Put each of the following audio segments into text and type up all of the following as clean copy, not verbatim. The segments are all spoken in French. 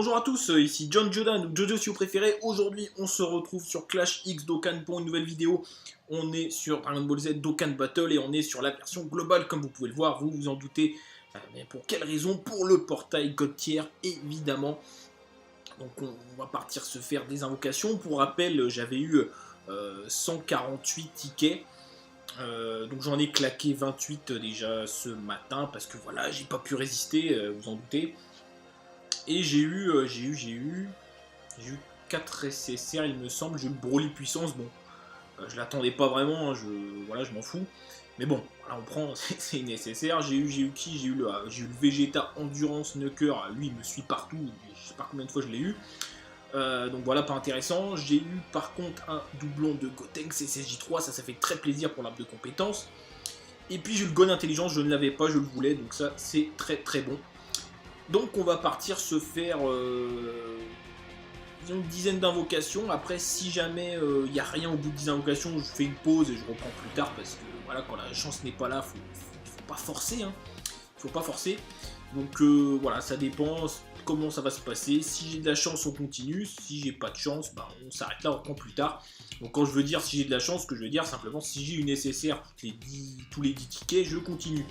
Bonjour à tous, ici John Jordan ou Jojo si vous préférez. Aujourd'hui on se retrouve sur Clash X Dokkan pour une nouvelle vidéo. On est sur Dragon Ball Z Dokkan Battle et on est sur la version globale comme vous pouvez le voir, vous vous en doutez. Mais pour quelle raison? Pour le portail God Tier évidemment. Donc on va partir se faire des invocations. Pour rappel j'avais eu 148 tickets. Donc j'en ai claqué 28 déjà ce matin parce que voilà j'ai pas pu résister, vous en doutez. Et j'ai eu 4 SSR il me semble, j'ai eu le Broly puissance, bon, je l'attendais pas vraiment, hein, je m'en fous. Mais bon, voilà, on prend, c'est une SSR, j'ai eu qui? J'ai eu le Vegeta Endurance Nucker, lui il me suit partout, je sais pas combien de fois je l'ai eu. Donc voilà, pas intéressant. J'ai eu par contre un doublon de Gotenks SSJ3, ça fait très plaisir pour l'arbre de compétences. Et puis j'ai eu le Gon Intelligence, je ne l'avais pas, je le voulais, donc ça c'est très bon. Donc on va partir se faire une dizaine d'invocations. Après si jamais il n'y a rien au bout de 10 invocations, je fais une pause et je reprends plus tard parce que voilà, quand la chance n'est pas là, faut pas forcer, hein. Faut pas forcer. Donc voilà, ça dépend comment ça va se passer. Si j'ai de la chance, on continue. Si j'ai pas de chance, bah, on s'arrête là, on reprend plus tard. Donc quand je veux dire si j'ai de la chance, ce que je veux dire simplement, si j'ai une SSR tous les 10 tickets, je continue.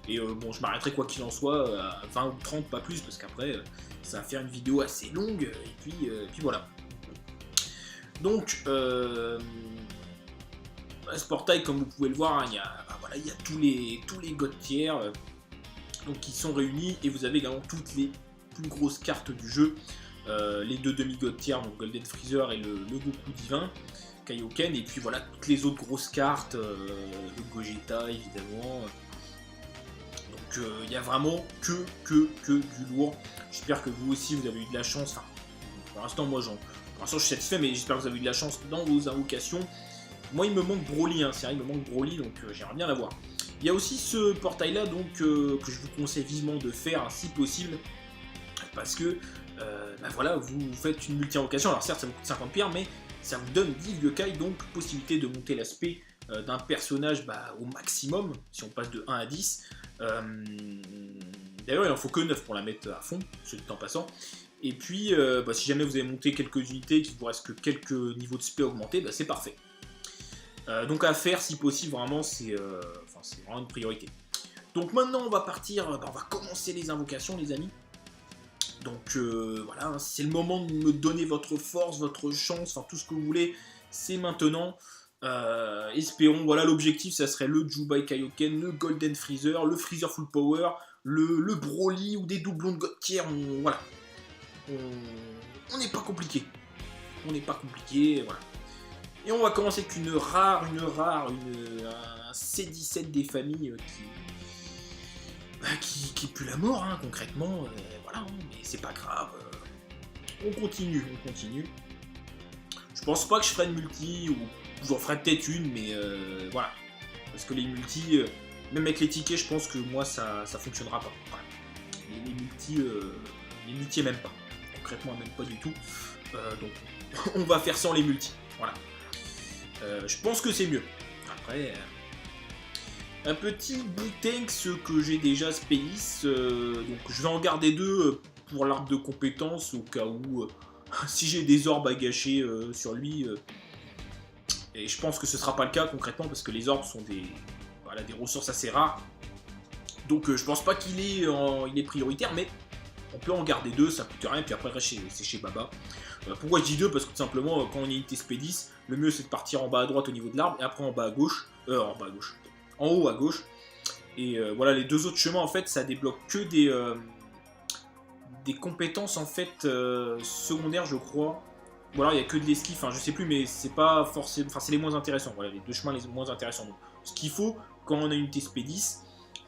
Et bon, je m'arrêterai quoi qu'il en soit à 20 ou 30, pas plus, parce qu'après, ça va faire une vidéo assez longue, et puis voilà. Donc, ce portail, comme vous pouvez le voir, hein, il y a tous les God Tier donc, qui sont réunis, et vous avez également toutes les plus grosses cartes du jeu, les deux demi-God Tier, donc Golden Freezer et le Goku Divin, Kaioken, et puis voilà, toutes les autres grosses cartes, le Gogeta évidemment. Donc il y a vraiment que du lourd. J'espère que vous aussi vous avez eu de la chance. Enfin, pour l'instant moi je suis satisfait, mais j'espère que vous avez eu de la chance dans vos invocations. Moi il me manque Broly, hein, c'est vrai, il me manque Broly, donc j'aimerais bien l'avoir. Il y a aussi ce portail là donc que je vous conseille vivement de faire hein, si possible. Parce que bah voilà, vous faites une multi-invocation. Alors certes ça vous coûte 50 pierres, mais ça vous donne 10 Yokai, donc possibilité de monter l'aspect d'un personnage au maximum, si on passe de 1 à 10. D'ailleurs il en faut que 9 pour la mettre à fond, ce temps passant. Et puis si jamais vous avez monté quelques unités, qu'il vous reste que quelques niveaux de spé augmentés, c'est parfait. Donc à faire si possible, vraiment c'est vraiment une priorité. Donc maintenant on va partir, on va commencer les invocations les amis. Donc voilà, hein, c'est le moment de me donner votre force, votre chance, enfin tout ce que vous voulez, c'est maintenant. Espérons, voilà, l'objectif ça serait le Jubai Kaioken, le Golden Freezer, le Freezer Full Power, le Broly ou des doublons de God Tier, voilà. On n'est pas compliqué. On n'est pas compliqué, voilà. Et on va commencer avec un C17 des familles qui pue la mort, hein, concrètement, voilà, hein, mais c'est pas grave. On continue. Je pense pas que je ferai une multi, ou j'en ferai peut-être une, mais voilà. Parce que les multis, même avec les tickets, je pense que moi ça fonctionnera pas. Voilà. Les multis même pas. Concrètement, même pas du tout. Donc on va faire sans les multis. Voilà. Je pense que c'est mieux. Après, un petit Gotenks que j'ai déjà Space. Donc je vais en garder deux pour l'arbre de compétences au cas où si j'ai des orbes à gâcher sur lui. Et je pense que ce sera pas le cas concrètement parce que les orbes sont des ressources assez rares. Donc je pense pas qu'il est prioritaire, mais on peut en garder deux, ça coûte rien, puis après c'est chez Baba. Pourquoi je dis deux? Parce que tout simplement quand on est unité SP10, le mieux c'est de partir en bas à droite au niveau de l'arbre, et après en bas à gauche, en haut à gauche. Et voilà, les deux autres chemins en fait ça débloque que des compétences en fait secondaires je crois. Ou alors il n'y a que de l'esquive, enfin je sais plus, mais c'est pas forcément. Enfin c'est les moins intéressants, voilà, les deux chemins les moins intéressants. Donc, ce qu'il faut quand on a une TSP10,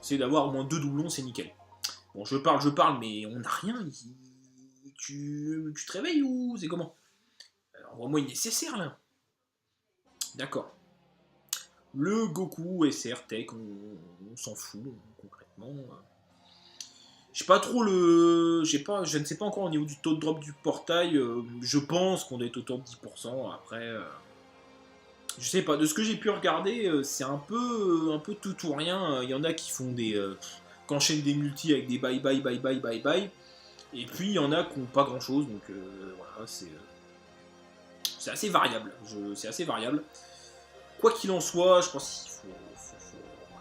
c'est d'avoir au moins deux doublons, c'est nickel. Bon, je parle, mais on n'a rien. Tu te réveilles ou c'est comment? Envoie-moi une nécessaire là. D'accord. Le Goku SR Tech, on s'en fout concrètement. Je sais pas trop je ne sais pas encore au niveau du taux de drop du portail. Je pense qu'on est autour de 10%. Après, je sais pas. De ce que j'ai pu regarder, c'est un peu tout ou rien. Il y en a qui font qui enchaînent des multis avec des bye bye. Et puis il y en a qui n'ont pas grand chose, donc voilà, c'est assez variable. C'est assez variable. Quoi qu'il en soit, je pense qu'il faut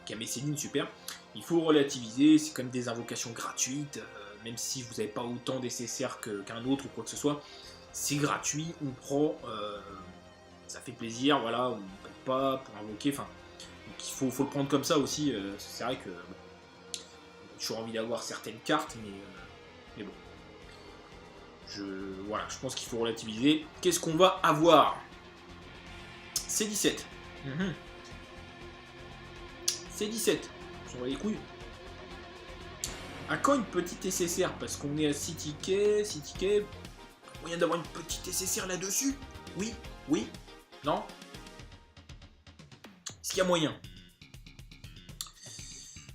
Kame Sennin, super. Il faut relativiser, c'est comme des invocations gratuites, même si vous n'avez pas autant d'SSR qu'un autre ou quoi que ce soit. C'est gratuit, on prend, ça fait plaisir, voilà, on ne paye pas pour invoquer, enfin, donc il faut le prendre comme ça aussi. C'est vrai que bon, j'ai toujours envie d'avoir certaines cartes, mais bon. Voilà, je pense qu'il faut relativiser. Qu'est-ce qu'on va avoir? C17. C17. On va les couilles. À quand une petite SSR? Parce qu'on est à 6 tickets. 6 tickets. Moyen d'avoir une petite SSR là-dessus? Oui. Oui. Non. Est-ce qu'il y a moyen?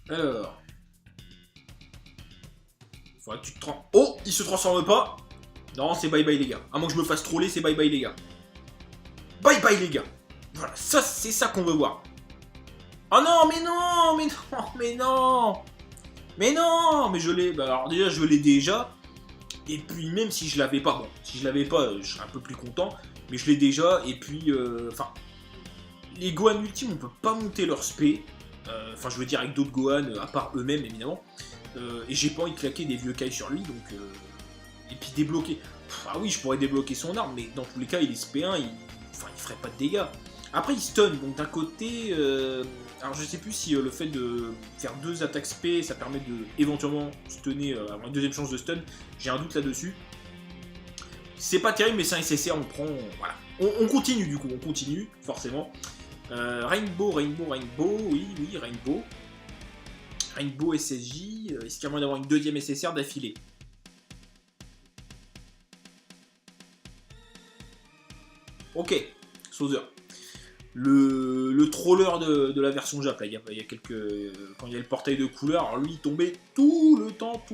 Alors. Faudrait que tu te transformes. Oh, il se transforme pas. Non, c'est bye bye les gars. À moins que je me fasse troller, c'est bye bye les gars. Bye bye les gars. Voilà, ça c'est ça qu'on veut voir. Oh non, mais non, mais non, mais non. Mais non, mais je l'ai. Bah alors déjà, je l'ai déjà. Et puis même si je l'avais pas, bon, si je l'avais pas, je serais un peu plus content. Mais je l'ai déjà. Et puis, enfin, les Gohan ultimes, on peut pas monter leur spé. Enfin, je veux dire avec d'autres Gohan, à part eux-mêmes évidemment. Et j'ai pas envie de claquer des vieux Kai sur lui, donc. Et puis débloquer. Ah oui, je pourrais débloquer son arme, mais dans tous les cas, il est SP1, il ferait pas de dégâts. Après, il stun, donc d'un côté. Alors, je sais plus si le fait de faire 2 attaques SP, ça permet de éventuellement stunner, avoir une deuxième chance de stun. J'ai un doute là-dessus. C'est pas terrible, mais c'est un SSR, on prend. Voilà. On continue du coup, on continue, forcément. Rainbow, oui, Rainbow. Rainbow SSJ, est-ce qu'il y a moyen d'avoir une deuxième SSR d'affilée? Ok, Sauzer. Le troller de la version Jap, là, il y a quelques. Quand il y a le portail de couleur, alors lui il tombait tout le temps.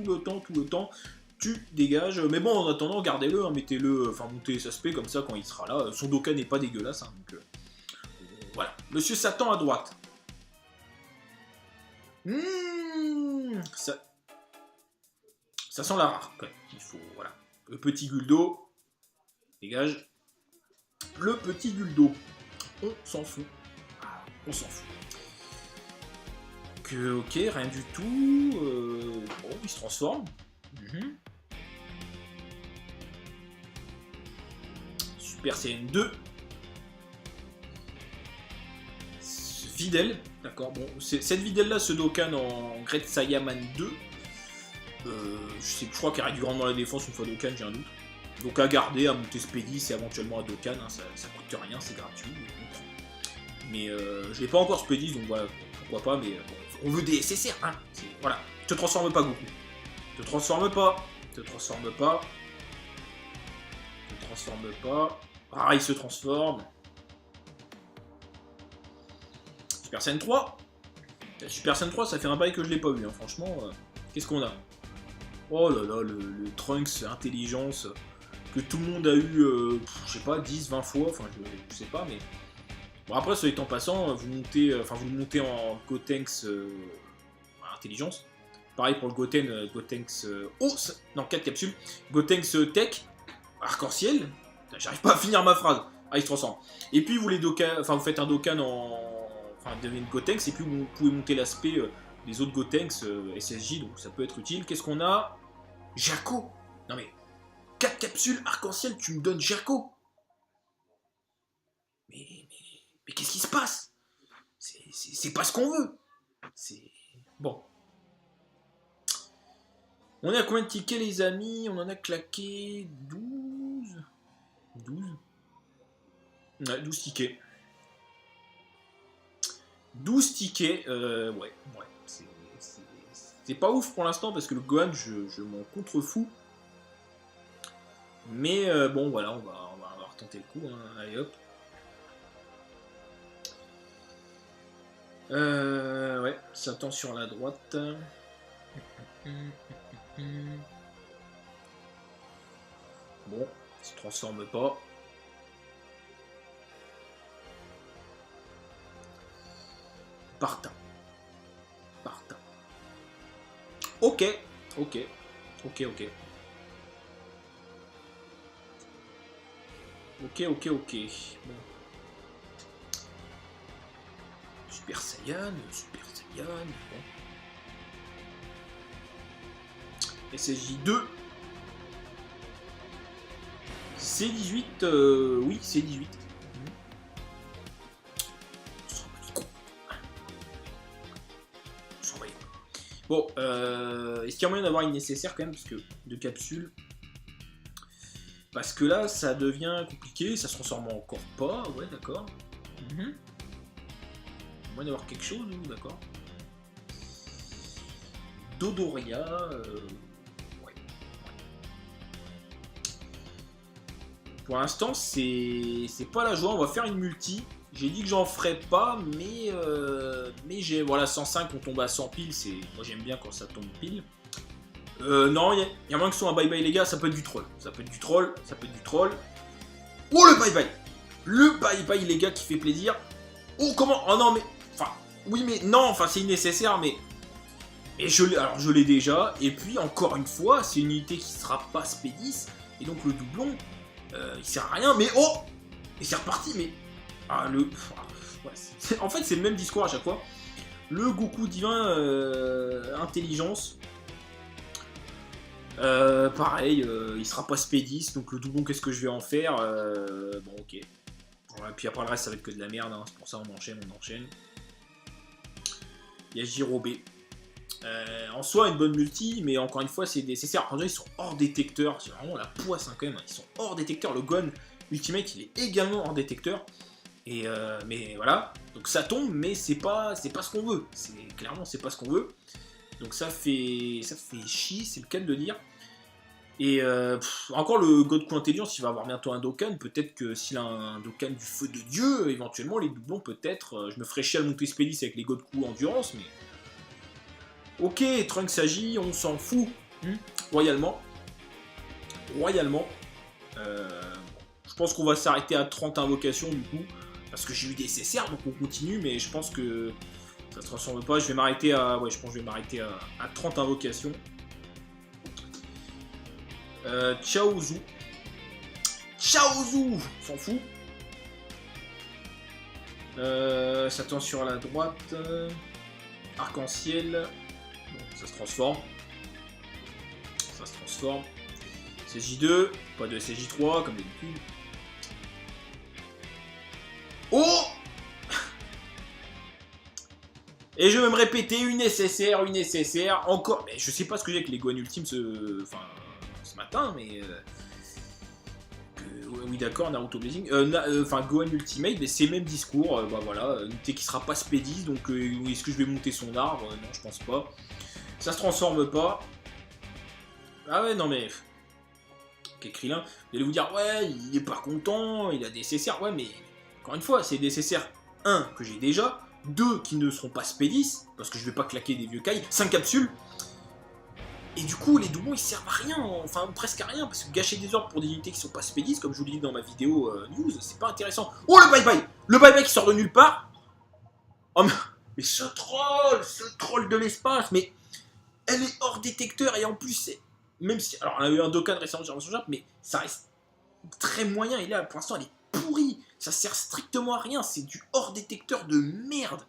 Tu dégages. Mais bon, en attendant, gardez-le, hein, mettez-le, enfin montez sa spé comme ça quand il sera là. Son Dokkan n'est pas dégueulasse, hein, donc voilà. Monsieur Satan à droite. Ça sent la rare, quand même. Il faut, voilà. Le petit Guldo. Dégage. Le petit Guldo. On s'en fout. On s'en fout. Ok, rien du tout. Bon, il se transforme. Super Saiyan 2. Videl. D'accord, bon. Cette Videl-là, ce Dokkan en Great Saiyaman 2. Je crois qu'elle réduit grandement la défense une fois Dokkan, j'ai un doute. Donc à garder, à monter Spédis et éventuellement à Dokkan, hein, ça coûte rien, c'est gratuit. Mais je l'ai pas encore Spédis, donc voilà, pourquoi pas, mais bon, on veut des SSR, hein. Voilà, te transforme pas Goku. Te transforme pas. Ah, il se transforme. Super Saiyan 3. Super Saiyan 3, ça fait un bail que je l'ai pas vu, hein. Franchement. Qu'est-ce qu'on a? Oh là là, le Trunks intelligence que tout le monde a eu, je sais pas, 10, 20 fois, enfin je sais pas, mais... Bon après, ce étant passant, vous le montez en Gotenks intelligence. Pareil pour le Gotenks os, non 4 capsules. Gotenks Tech, arc-en-ciel. J'arrive pas à finir ma phrase. Ah, il se transforme. Et puis vous faites un Dokkan enfin, devenez une Gotenks, et puis vous pouvez monter l'aspect des autres Gotenks SSJ, donc ça peut être utile. Qu'est-ce qu'on a? Jaco. Non mais, 4 capsules arc-en-ciel, tu me donnes Jaco. Mais qu'est-ce qui se passe? C'est pas ce qu'on veut. C'est... Bon. On est à combien de tickets, les amis? On en a claqué 12. 12. Ouais, 12 tickets. 12 tickets, ouais. C'est pas ouf pour l'instant parce que le Gohan, je m'en contrefous. Mais bon, voilà, on va retenter le coup. Hein. Allez hop. Ouais, Satan sur la droite. Bon, il se transforme pas. Partant. Ok. Ok. Bon. Super Saiyan. Bon. SSJ2. C18, oui, C18. Bon, est-ce qu'il y a moyen d'avoir une nécessaire quand même, parce que de capsules. Parce que là, ça devient compliqué, ça se transforme encore pas, ouais, d'accord. Moyen d'avoir quelque chose, d'accord. Dodoria, ouais. Pour l'instant, c'est pas la joie, on va faire une multi. J'ai dit que j'en ferais pas, mais j'ai, voilà, 105, on tombe à 100 piles, moi j'aime bien quand ça tombe pile. Non, il y a moins que ce soit un bye-bye les gars, ça peut être du troll. Oh le bye-bye. Le bye-bye les gars qui fait plaisir. Oh comment. Oh non mais. Enfin. Oui mais non, enfin c'est nécessaire mais. Et je l'ai déjà. Et puis encore une fois, c'est une unité qui sera pas Spédis. Et donc le doublon, il sert à rien, mais oh. Et c'est reparti, mais. Ah le. Ouais, en fait c'est le même discours à chaque fois. Le Goku divin intelligence. Pareil, il sera pas Spédis, donc le doublon, qu'est-ce que je vais en faire bon, ok. Ouais, puis après le reste, ça va être que de la merde, hein. C'est pour ça on enchaîne. Il y a Jirobé. En soi, une bonne multi, mais encore une fois, c'est nécessaire. Alors, ils sont hors détecteur, c'est vraiment la poisse hein, quand même. Ils sont hors détecteur. Le Gon Ultimate, il est également hors détecteur. Et mais voilà, donc ça tombe, mais c'est pas ce qu'on veut. Clairement, c'est pas ce qu'on veut. Donc ça fait chier, c'est le cas de le dire. Et encore le Goku Intelligence, il va avoir bientôt un Dokkan. Peut-être que s'il a un Dokkan du feu de Dieu, éventuellement les doublons, peut-être. Je me ferais chier à le monter Spédis avec les Goku Endurance, mais. Ok, Trunks s'agit, on s'en fout. Royalement. Je pense qu'on va s'arrêter à 30 invocations du coup. Parce que j'ai eu des CSR, donc on continue, mais je pense que ça se transforme pas. Je vais m'arrêter à. Ouais, je pense que je vais m'arrêter à 30 invocations. Chaozu. Chaozu, s'en fout. Ça tend sur la droite. Arc-en-ciel. Bon, ça se transforme. SSJ2, pas de SSJ3 comme d'habitude. Oh! Et je vais me répéter, une SSR, encore. Mais je sais pas ce que j'ai avec les Gohan Ultimes ce matin, mais. Oui, d'accord, Naruto Blazing. Gohan Ultimate, mais c'est le même discours. Bah voilà, une unité qui sera pas Spédis, donc est-ce que je vais monter son arbre? Non, je pense pas. Ça se transforme pas. Ah ouais, non mais. Ok, Krillin, vous allez vous dire, ouais, il est pas content, il a des SSR. Ouais, mais encore une fois, c'est des SSR 1 que j'ai déjà. 2 qui ne seront pas Spédis, parce que je vais pas claquer des vieux Kai, 5 capsules, et du coup les doublons ils servent à rien, enfin presque à rien, parce que gâcher des ordres pour des unités qui sont pas Spédis, comme je vous l'ai dit dans ma vidéo news, c'est pas intéressant. Oh le bye-bye qui sort de nulle part. Oh mais ce troll de l'espace, mais elle est hors détecteur, et en plus, même si, alors on a eu un Dokkan récemment sur Jap, mais ça reste très moyen, et là pour l'instant elle est pourrie. Ça sert strictement à rien, c'est du hors détecteur de merde.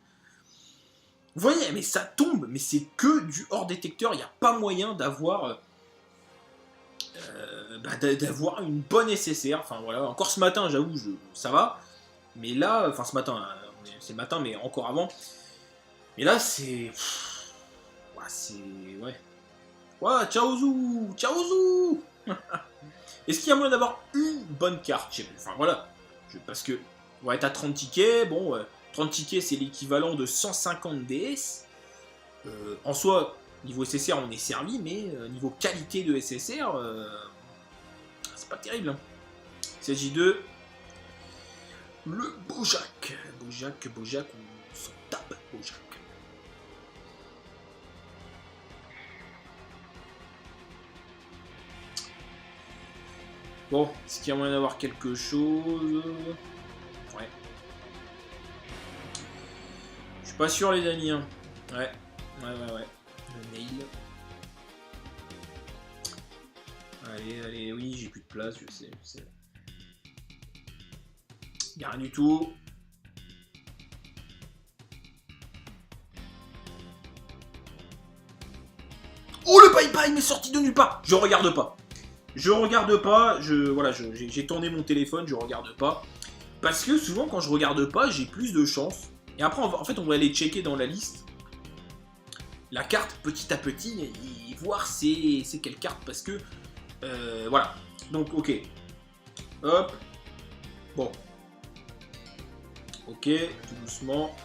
Vous voyez, mais ça tombe, mais c'est que du hors détecteur, il n'y a pas moyen d'avoir une bonne SSR. Enfin voilà, encore ce matin, j'avoue, ça va. Mais là, enfin ce matin, c'est le matin, mais encore avant. Mais là, c'est. Ouais. Ouais, Chaozu. Est-ce qu'il y a moyen d'avoir une bonne carte? Enfin voilà. Parce que, ouais, t'as 30 tickets, bon, 30 tickets c'est l'équivalent de 150 DS. En soi, niveau SSR on est servi, mais niveau qualité de SSR, c'est pas terrible. Hein. CJ2, le Bojack. Bojack, on s'en tape, Bojack. Bon, est-ce qu'il y a moyen d'avoir quelque chose? Ouais. Je suis pas sûr les amis. Hein. Ouais. Le nail. Allez, oui, j'ai plus de place, je sais. Il n'y a rien du tout. Oh, le bye-bye m'est sorti de nulle part. Je regarde pas. Je regarde pas. Voilà, j'ai tourné mon téléphone, je regarde pas. Parce que souvent, quand je regarde pas, j'ai plus de chance. Et après, en fait, on va aller checker dans la liste la carte petit à petit et voir c'est quelle carte. Parce que, voilà. Donc, ok. Hop. Bon. Ok, tout doucement.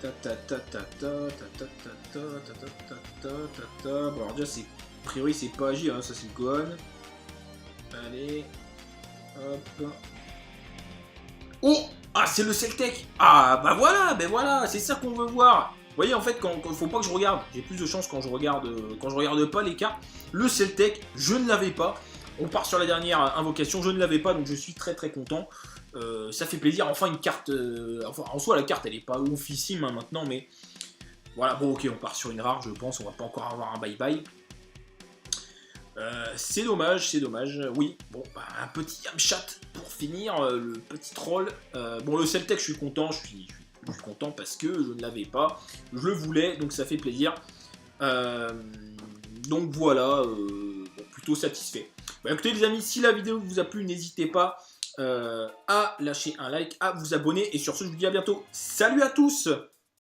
Ta ta ta ta ta ta ta ta ta ta ta ta ta ta. Bon, alors déjà, a priori, c'est pas agir, hein, ça c'est Gohan. Allez. Hop. Oh! Ah, c'est le Celtec! Ah, bah voilà, ben voilà, c'est ça qu'on veut voir. Vous voyez, en fait, quand faut pas que je regarde, j'ai plus de chance quand je regarde pas les cartes. Le Celtec, je ne l'avais pas. On part sur la dernière invocation, je ne l'avais pas, donc je suis très très content. Ça fait plaisir, enfin une carte... enfin, en soi, la carte, elle est pas oufissime hein, maintenant, mais... Voilà, bon, ok, on part sur une rare, je pense, on va pas encore avoir un bye-bye. C'est dommage, c'est dommage. Oui, bon, bah, un petit Yamchat pour finir, le petit troll. Bon, le Celtec, je suis content, je suis content parce que je ne l'avais pas. Je le voulais, donc ça fait plaisir. Donc voilà, bon, plutôt satisfait. Bah, écoutez les amis, si la vidéo vous a plu, n'hésitez pas à lâcher un like, à vous abonner. Et sur ce, je vous dis à bientôt. Salut à tous!